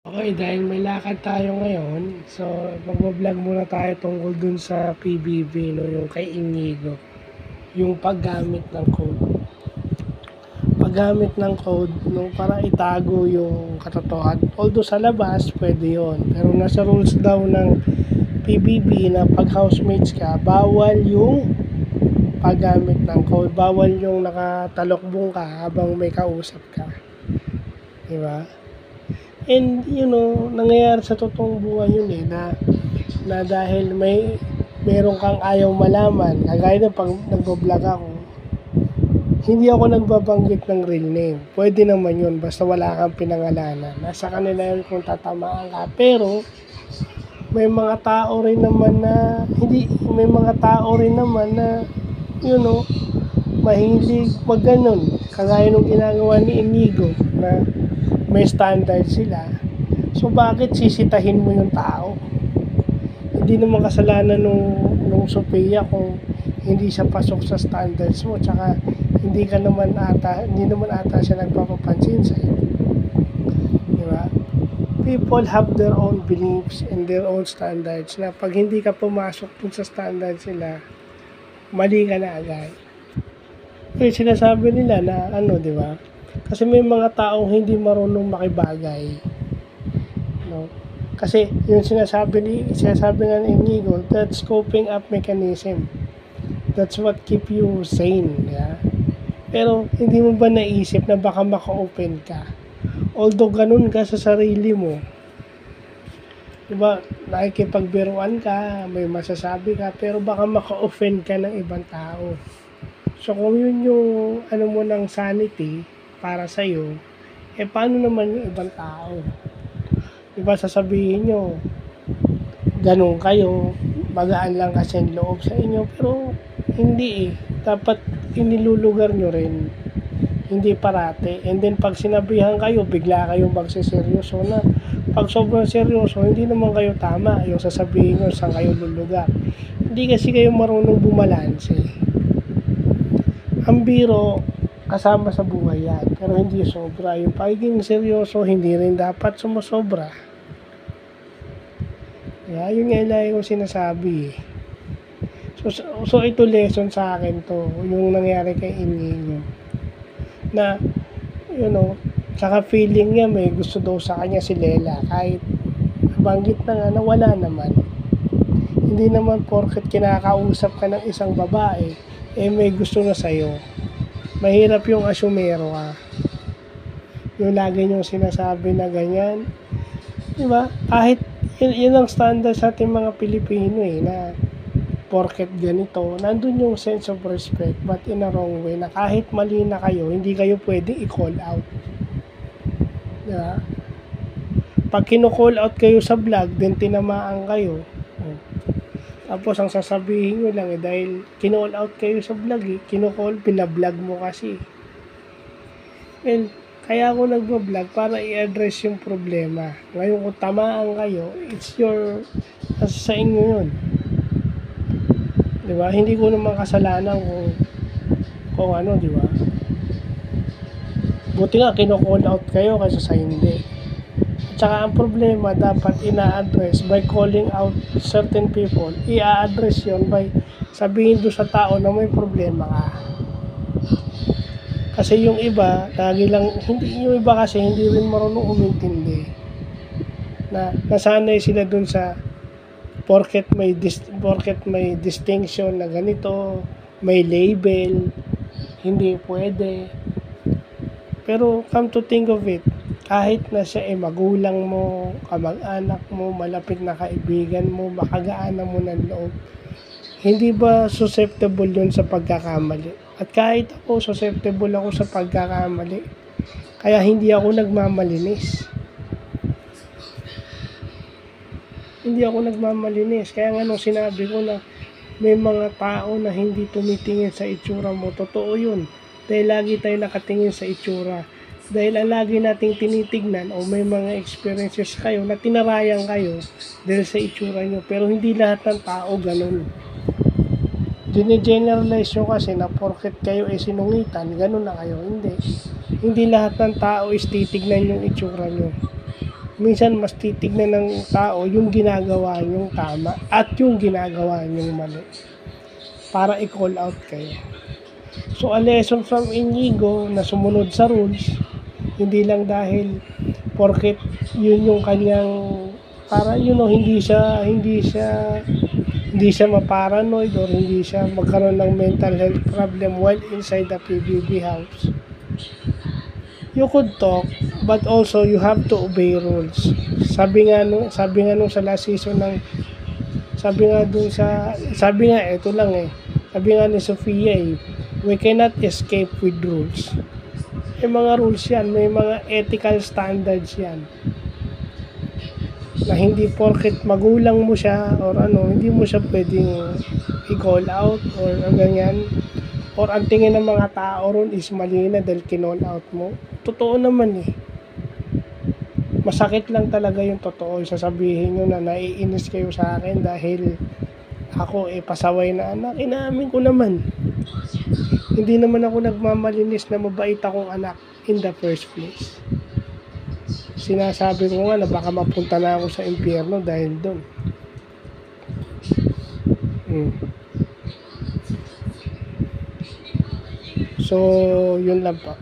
Okay, dahil may lakad tayo ngayon, so magba-vlog muna tayo tungkol dun sa PBB, no, yung kay Inigo, yung paggamit ng code. Paggamit ng code, no, para itago yung katotohanan. Although sa labas, pwede yon. Pero nasa rules daw ng PBB na pag housemates ka, bawal yung paggamit ng code. Bawal yung nakatalokbong ka habang may kausap ka. Diba? And nangyayari sa totoong buhay yun na dahil meron kang ayaw malaman, kagaya na pag nagbo-vlog ako, hindi ako nagbabanggit ng real name. Pwede naman yun, basta wala kang pinangalanan. Nasa kanila yun kung tatamaan ka. Pero, may mga tao rin naman na, mahilig mag ganun. Kagaya nung ginagawa ni Inigo, na may standard sila. So bakit sisitahin mo yung tao? Hindi naman kasalanan nung Sophia kung hindi siya pasok sa standards mo, tsaka hindi naman ata siya nagpapapansin sa'yo. Diba? People have their own beliefs and their own standards na pag hindi ka pumasok dun sa standards nila, mali ka na agad. Kaya sinasabi nila na diba? Kasi may mga taong hindi marunong makibagay. No? Kasi yung sinasabi nga ni Inigo, that's coping up mechanism. That's what keep you sane. Yeah? Pero hindi mo ba naisip na baka maka-open ka? Although ganun ka sa sarili mo, diba, nakikipagbiruan ka, may masasabi ka, pero baka maka-offend ka ng ibang tao. So kung yun yung mo ng sanity para sa'yo, paano naman yung ibang tao? Diba sasabihin nyo, ganun kayo, magaan lang kasi ang loob sa inyo, pero hindi dapat inilulugar nyo rin, hindi parate. And then pag sinabihan kayo, bigla kayong magsiseryoso na. Pag sobrang seryoso, hindi naman kayo tama yung sasabihin nyo saan kayo lulugar. Hindi kasi kayo marunong bumalanse. Ang biro, kasama sa buhay yan, pero hindi sobra. Yung pagiging seryoso, hindi rin dapat sumusobra. Yeah, yun nga lagi ko sinasabi. So ito lesson sa akin to, yung nangyari kay Inigo. Na, saka feeling niya may gusto daw sa kanya si Lela, kahit banggit na nga na wala naman. Hindi naman porket kinakausap ka ng isang babae, may gusto na sa'yo. Mahirap yung asumero ka. Yung lagi niyong sinasabi na ganyan. Diba? Kahit yun ang standard sa ating mga Pilipino na porket ganito, nandun yung sense of respect, but in a wrong way, na kahit mali na kayo, hindi kayo pwede i-call out. Diba? Pag kino-call out kayo sa vlog, then tinamaan kayo, tapos ang sasabihin nyo lang dahil kino-call out kayo sa vlog pina-vlog mo kasi. Well, kaya ako nagbo-vlog para i-address yung problema. Ngayon kung tamaan kayo, it's sa inyo yun. Diba? Hindi ko naman kasalanan kung diba? Buti nga kino-call out kayo kaysa sa hindi. Tsaka ang problema dapat ina-address by calling out certain people. I-address yon by sabihin doon sa tao na may problema ka. Kasi yung iba, yung iba kasi hindi rin marunong umintindi. Na nasanay sila doon sa porket may distinction na ganito, may label, hindi pwede. Pero come to think of it, kahit na siya magulang mo, kamag-anak mo, malapit na kaibigan mo, makagaanan mo ng loob, hindi ba susceptible yun sa pagkakamali? At kahit ako, susceptible ako sa pagkakamali. Kaya hindi ako nagmamalinis. Kaya nga nung sinabi ko na may mga tao na hindi tumitingin sa itsura mo, totoo yun. Dahil lagi tayo nakatingin sa itsura. Dahil ang lagi nating tinitignan o may mga experiences kayo na tinarayan kayo dahil sa itsura nyo. Pero hindi lahat ng tao ganun. Gine-generalize nyo kasi na porket kayo sinungitan, ganun na kayo. Hindi lahat ng tao is titignan yung itsura nyo. minsan mas titignan ng tao yung ginagawa nyong tama at yung ginagawa nyong mali para i-call out kayo. So a lesson from Inigo na sumunod sa rules, hindi lang dahil porket yun yung kanyang para hindi siya maparanoid or hindi siya magkaroon ng mental health problem while inside the PBB house. You could talk, but also you have to obey rules. Sabi nga nung sa last season sabi nga ni Sofia we cannot escape with rules. May mga rules yan, may mga ethical standards yan. Na hindi porket magulang mo siya or hindi mo siya pwedeng i-call out or ganyan. Or ang tingin ng mga tao ron is mali na dahil kinall out mo. Totoo naman eh. Masakit lang talaga yung totoo. Sasabihin nyo na naiinis kayo sa akin dahil ako pasaway na anak. Inaamin ko naman. Hindi naman ako nagmamalinis na mabait akong anak in the first place. Sinasabi ko nga na baka mapunta na ako sa impyerno dahil doon. So, yun lang po.